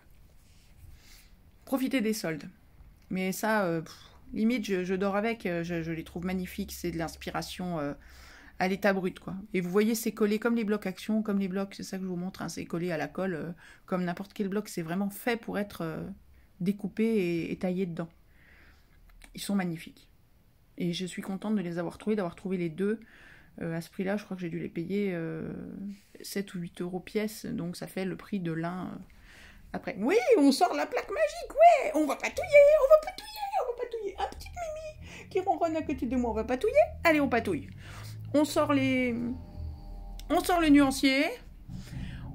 Profitez des soldes. Mais ça... limite, je dors avec, je les trouve magnifiques, c'est de l'inspiration à l'état brut, quoi. Et vous voyez, c'est collé comme les blocs action, comme les blocs, c'est ça que je vous montre, hein, c'est collé à la colle, comme n'importe quel bloc, c'est vraiment fait pour être découpé et taillé dedans. Ils sont magnifiques. Et je suis contente de les avoir trouvés, d'avoir trouvé les 2. À ce prix-là, je crois que j'ai dû les payer 7 ou 8 € pièce, donc ça fait le prix de l'un... Après, oui, on sort la plaque magique, ouais, on va patouiller. Un petit Mimi qui ronronne à côté de moi, on va patouiller. Allez, on patouille. On sort le nuancier,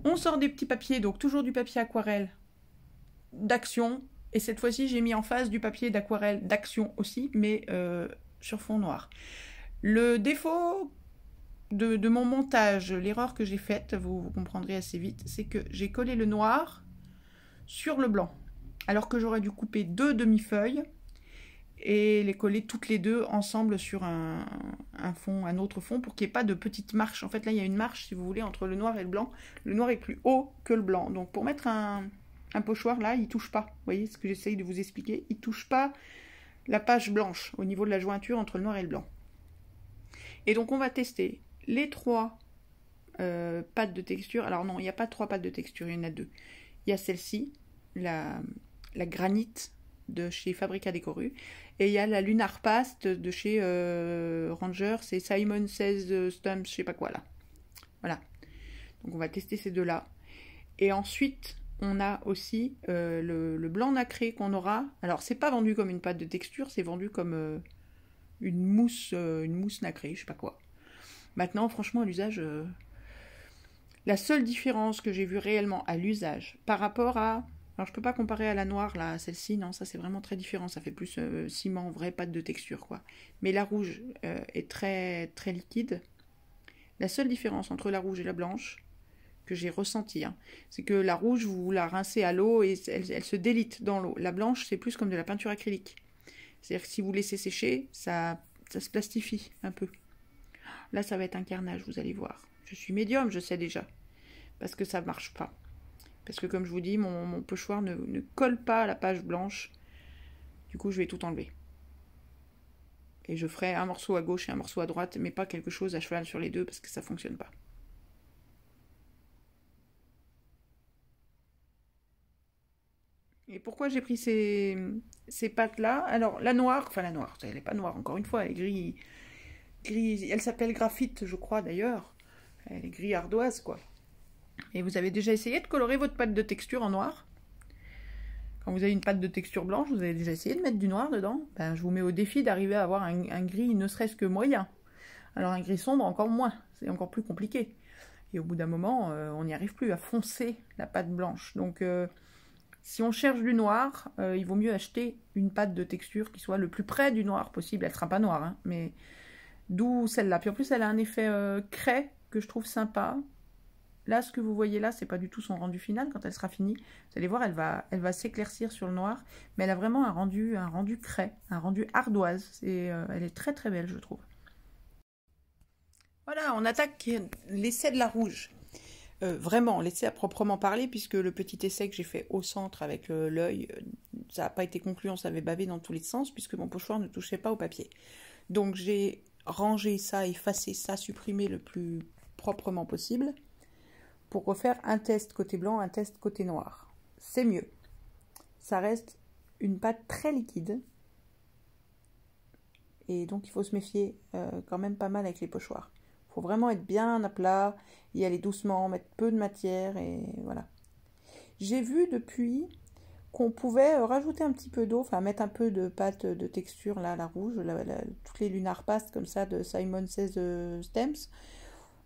on sort des petits papiers, donc toujours du papier aquarelle d'Action. Et cette fois-ci, j'ai mis en face du papier d'aquarelle d'Action aussi, mais sur fond noir. Le défaut de mon montage, l'erreur que j'ai faite, vous comprendrez assez vite, c'est que j'ai collé le noir sur le blanc. alors que j'aurais dû couper 2 demi-feuilles et les coller toutes les deux ensemble sur un autre fond pour qu'il n'y ait pas de petites marches. En fait, là, il y a une marche, si vous voulez, entre le noir et le blanc. Le noir est plus haut que le blanc. Donc, pour mettre un pochoir, là, il ne touche pas. Vous voyez ce que j'essaye de vous expliquer? Il ne touche pas la page blanche au niveau de la jointure entre le noir et le blanc. Et donc, on va tester les 3 pâtes de texture. Alors non, il n'y a pas 3 pâtes de texture, il y en a 2. Il y a celle-ci, la granite de chez Fabrica Décoru, et il y a la Lunar Past de chez Ranger, c'est Simon Says Stumps, je sais pas quoi là. Voilà. Donc on va tester ces deux-là. Et ensuite, on a aussi le blanc nacré qu'on aura. Alors c'est pas vendu comme une pâte de texture, c'est vendu comme une mousse nacrée, je sais pas quoi. Maintenant, franchement, à l'usage, la seule différence que j'ai vue réellement à l'usage par rapport à... Alors, je peux pas comparer à la noire, là, celle-ci, non, ça c'est vraiment très différent, ça fait plus ciment, vraie pâte de texture, quoi. Mais la rouge est très, très liquide. La seule différence entre la rouge et la blanche, que j'ai ressentie, hein, c'est que la rouge, vous la rincez à l'eau et elle se délite dans l'eau. La blanche, c'est plus comme de la peinture acrylique. C'est-à-dire que si vous laissez sécher, ça se plastifie un peu. Là, ça va être un carnage, vous allez voir. Je suis médium, je sais déjà, parce que ça marche pas. Parce que comme je vous dis, mon pochoir ne colle pas à la page blanche. Du coup, je vais tout enlever. Et je ferai un morceau à gauche et un morceau à droite, mais pas quelque chose à cheval sur les deux, parce que ça ne fonctionne pas. Et pourquoi j'ai pris ces pâtes-là? Alors, la noire, elle n'est pas noire, encore une fois, elle est gris, elle s'appelle graphite, je crois d'ailleurs. Elle est gris ardoise, quoi. Et vous avez déjà essayé de colorer votre pâte de texture en noir? Quand vous avez une pâte de texture blanche, vous avez déjà essayé de mettre du noir dedans? Ben, je vous mets au défi d'arriver à avoir un gris ne serait-ce que moyen. Alors un gris sombre, encore moins. C'est encore plus compliqué. Et au bout d'un moment, on n'y arrive plus à foncer la pâte blanche. Donc, si on cherche du noir, il vaut mieux acheter une pâte de texture qui soit le plus près du noir possible. Elle ne sera pas noire, hein, mais d'où celle-là. Puis en plus, elle a un effet craie que je trouve sympa. Là, ce que vous voyez là, c'est pas du tout son rendu final. Quand elle sera finie, vous allez voir, elle va s'éclaircir sur le noir. Mais elle a vraiment un rendu craie, un rendu ardoise. Elle est très très belle, je trouve. Voilà, on attaque l'essai de la rouge. Vraiment, l'essai à proprement parler, puisque le petit essai que j'ai fait au centre avec l'œil, ça n'a pas été concluant, ça avait bavé dans tous les sens, puisque mon pochoir ne touchait pas au papier. Donc j'ai rangé ça, effacé ça, supprimé le plus proprement possible, pour refaire un test côté blanc, un test côté noir. C'est mieux. Ça reste une pâte très liquide. Et donc il faut se méfier quand même pas mal avec les pochoirs. Il faut vraiment être bien à plat, y aller doucement, mettre peu de matière et voilà. J'ai vu depuis qu'on pouvait rajouter un petit peu d'eau, enfin mettre un peu de pâte de texture, là, la rouge, toutes les Lunar Past comme ça de Simon Says Stamps.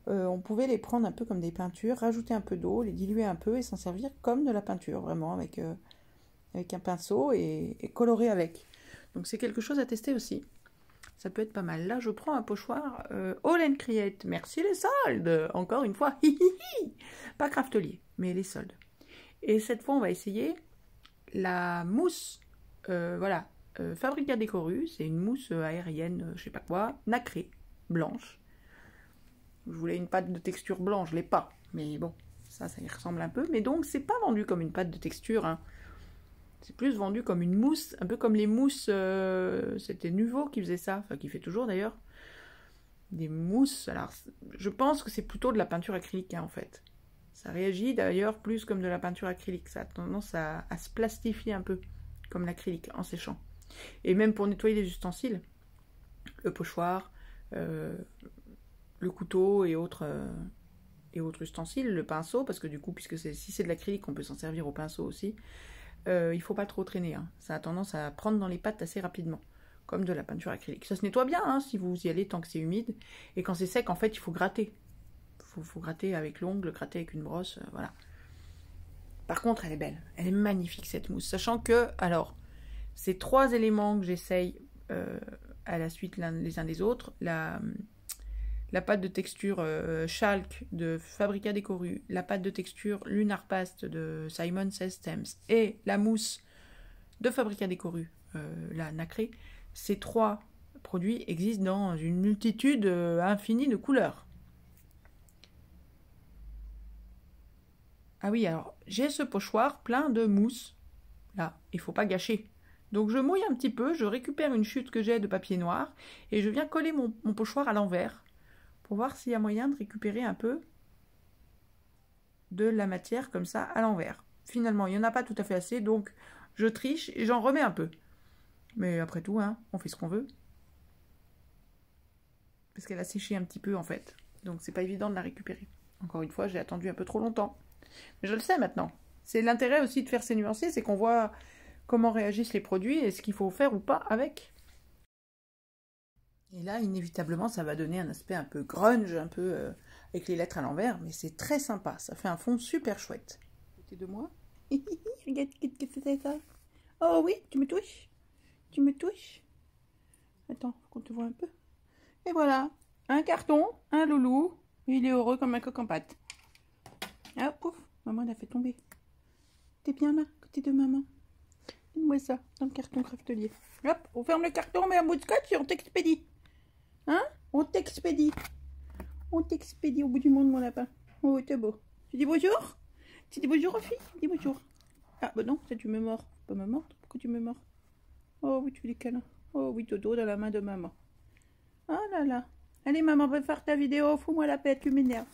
On pouvait les prendre un peu comme des peintures, rajouter un peu d'eau, les diluer un peu et s'en servir comme de la peinture, vraiment, avec un pinceau et colorer avec. Donc c'est quelque chose à tester aussi. Ça peut être pas mal. Là, je prends un pochoir All and Create. Merci les soldes. Encore une fois. Pas Craftelier, mais les soldes. Et cette fois, on va essayer la mousse. Voilà. Fabrica Décoru. C'est une mousse aérienne, je sais pas quoi, nacrée, blanche. Je voulais une pâte de texture blanche, je l'ai pas. Mais bon, ça y ressemble un peu. Mais donc, c'est pas vendu comme une pâte de texture, hein. C'est plus vendu comme une mousse, un peu comme les mousses, c'était Nuvo qui faisait ça, enfin qui fait toujours d'ailleurs, des mousses. Alors je pense que c'est plutôt de la peinture acrylique, hein, en fait. Ça réagit d'ailleurs plus comme de la peinture acrylique, ça a tendance à se plastifier un peu, comme l'acrylique en séchant. Et même pour nettoyer les ustensiles, le pochoir, le couteau et autres ustensiles, le pinceau, parce que du coup, si c'est de l'acrylique, on peut s'en servir au pinceau aussi. Il ne faut pas trop traîner, hein. Ça a tendance à prendre dans les pattes assez rapidement, comme de la peinture acrylique. Ça se nettoie bien, hein, si vous y allez tant que c'est humide. Et quand c'est sec, en fait, il faut gratter. Il faut gratter avec l'ongle, gratter avec une brosse, voilà. Par contre, elle est belle. Elle est magnifique, cette mousse. Sachant que, alors, ces 3 éléments que j'essaye à la suite les uns des autres, la pâte de texture Chalk de Fabrica Décoru, la pâte de texture Lunar Past de Simon Says Stamps et la mousse de Fabrica Décoru, la nacrée, ces 3 produits existent dans une multitude infinie de couleurs. Ah oui, alors, j'ai ce pochoir plein de mousse. Là, il ne faut pas gâcher. Donc je mouille un petit peu, je récupère une chute que j'ai de papier noir et je viens coller mon pochoir à l'envers pour voir s'il y a moyen de récupérer un peu de la matière comme ça à l'envers. Finalement, il n'y en a pas tout à fait assez, donc je triche et j'en remets un peu. Mais après tout, hein, on fait ce qu'on veut. Parce qu'elle a séché un petit peu en fait. Donc c'est pas évident de la récupérer. Encore une fois, j'ai attendu un peu trop longtemps. Mais je le sais maintenant. C'est l'intérêt aussi de faire ces nuanciers, c'est qu'on voit comment réagissent les produits et ce qu'il faut faire ou pas avec. Et là, inévitablement, ça va donner un aspect un peu grunge, un peu avec les lettres à l'envers, mais c'est très sympa. Ça fait un fond super chouette. Côté de moi. Regarde, qu'est-ce que c'est ça? Oh oui, tu me touches? Tu me touches? Attends, faut qu'on te voit un peu. Et voilà, un carton, un loulou. Il est heureux comme un coq en pâte. Ah, pouf, maman l'a fait tomber. T'es bien là, côté de maman? Donne-moi ça, dans le carton craftelier. Hop, on ferme le carton, on met un bout de scotch et on t'expédie. Hein? On t'expédie. On t'expédie au bout du monde, mon lapin. Oh, t'es beau. Tu dis bonjour? Tu dis bonjour aux filles? Dis bonjour. Ah, bah non, ça tu me mords. Pas me mordre, pourquoi tu me mords? Oh oui, tu fais des câlins. Oh oui, dodo dans la main de maman. Oh là là. Allez, maman, va faire ta vidéo. Fous-moi la paix, tu m'énerves.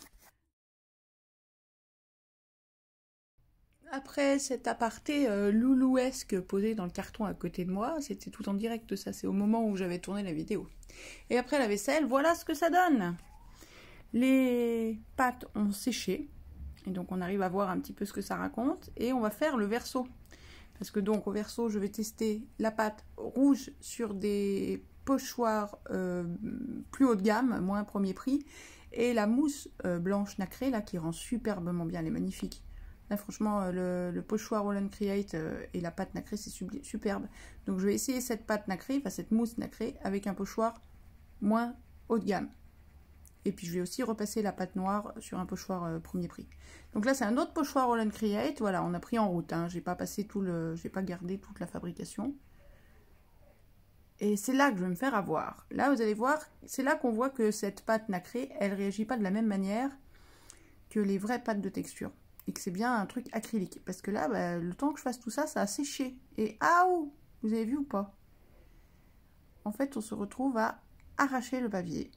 Après cet aparté loulouesque posé dans le carton à côté de moi, c'était tout en direct ça, c'est au moment où j'avais tourné la vidéo. Et après la vaisselle, voilà ce que ça donne. Les pâtes ont séché, et donc on arrive à voir un petit peu ce que ça raconte, et on va faire le verso. Parce que donc au verso, je vais tester la pâte rouge sur des pochoirs plus haut de gamme, moins premier prix, et la mousse blanche nacrée, là, qui rend superbement bien, elle est magnifique. Là, franchement, le pochoir Roll & Create et la pâte nacrée, c'est superbe. Donc, je vais essayer cette pâte nacrée, enfin cette mousse nacrée, avec un pochoir moins haut de gamme. Et puis, je vais aussi repasser la pâte noire sur un pochoir premier prix. Donc là, c'est un autre pochoir Roll & Create. Voilà, on a pris en route. Hein. J'ai pas gardé toute la fabrication. Et c'est là que je vais me faire avoir. Là, vous allez voir, c'est là qu'on voit que cette pâte nacrée, elle réagit pas de la même manière que les vraies pâtes de texture. Et que c'est bien un truc acrylique. Parce que là, bah, le temps que je fasse tout ça, ça a séché. Et aouh! Vous avez vu ou pas? En fait, on se retrouve à arracher le papier.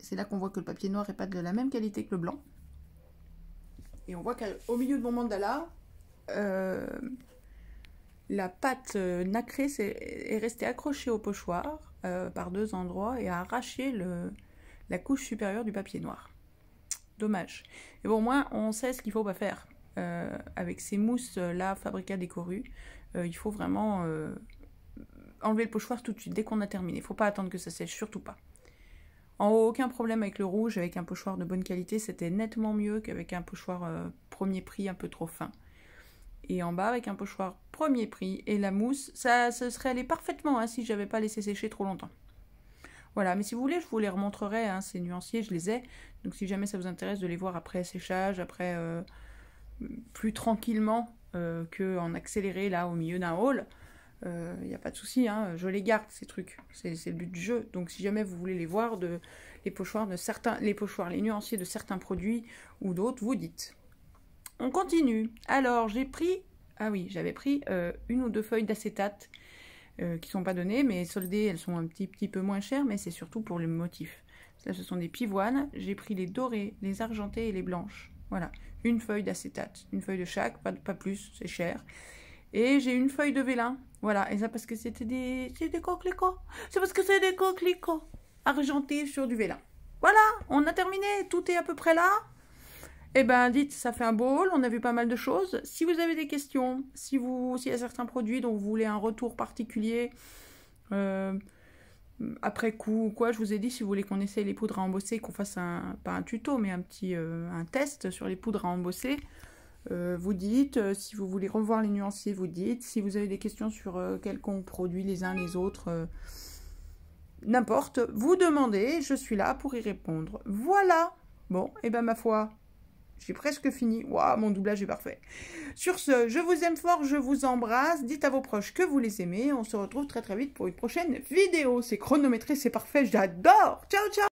C'est là qu'on voit que le papier noir n'est pas de la même qualité que le blanc. Et on voit qu'au milieu de mon mandala, la pâte nacrée est restée accrochée au pochoir par 2 endroits et a arraché la couche supérieure du papier noir. Dommage. Et bon, au moins, on sait ce qu'il faut pas faire. Avec ces mousses-là, Fabrica Décoru, il faut vraiment enlever le pochoir tout de suite, dès qu'on a terminé. Il ne faut pas attendre que ça sèche, surtout pas. En haut, aucun problème avec le rouge, avec un pochoir de bonne qualité, c'était nettement mieux qu'avec un pochoir premier prix un peu trop fin. Et en bas, avec un pochoir premier prix et la mousse, ça serait allé parfaitement hein, si je n'avais pas laissé sécher trop longtemps. Voilà, mais si vous voulez, je vous les remontrerai, hein, ces nuanciers, je les ai. Donc si jamais ça vous intéresse de les voir après séchage, après plus tranquillement qu'en accéléré là au milieu d'un haul, il n'y a pas de souci, hein, je les garde ces trucs, c'est le but du jeu. Donc si jamais vous voulez les voir, les pochoirs, les nuanciers de certains produits ou d'autres, vous dites. On continue. Alors j'ai pris, ah oui, j'avais pris 1 ou 2 feuilles d'acétate. Qui sont pas données, mais soldées, elles sont un petit peu moins chères, mais c'est surtout pour les motifs. Là, ce sont des pivoines. J'ai pris les dorées, les argentées et les blanches. Voilà, 1 feuille d'acétate, 1 feuille de chaque, pas plus, c'est cher. Et j'ai 1 feuille de vélin. Voilà, et ça parce que c'était des coquelicots. C'est parce que c'est des coquelicots argentés sur du vélin. Voilà, on a terminé, tout est à peu près là. Eh ben, dites, ça fait un beau haul, on a vu pas mal de choses. Si vous avez des questions, s'il y a certains produits dont vous voulez un retour particulier, après coup ou quoi, je vous ai dit, si vous voulez qu'on essaye les poudres à embosser, qu'on fasse pas un tuto, mais un test sur les poudres à embosser, vous dites. Si vous voulez revoir les nuanciers, vous dites. Si vous avez des questions sur quelconque produit, les uns les autres, n'importe, vous demandez, je suis là pour y répondre. Voilà. Bon, et ben ma foi... J'ai presque fini. Waouh, mon doublage est parfait. Sur ce, je vous aime fort, je vous embrasse. Dites à vos proches que vous les aimez. On se retrouve très très vite pour une prochaine vidéo. C'est chronométré, c'est parfait, j'adore. Ciao, ciao.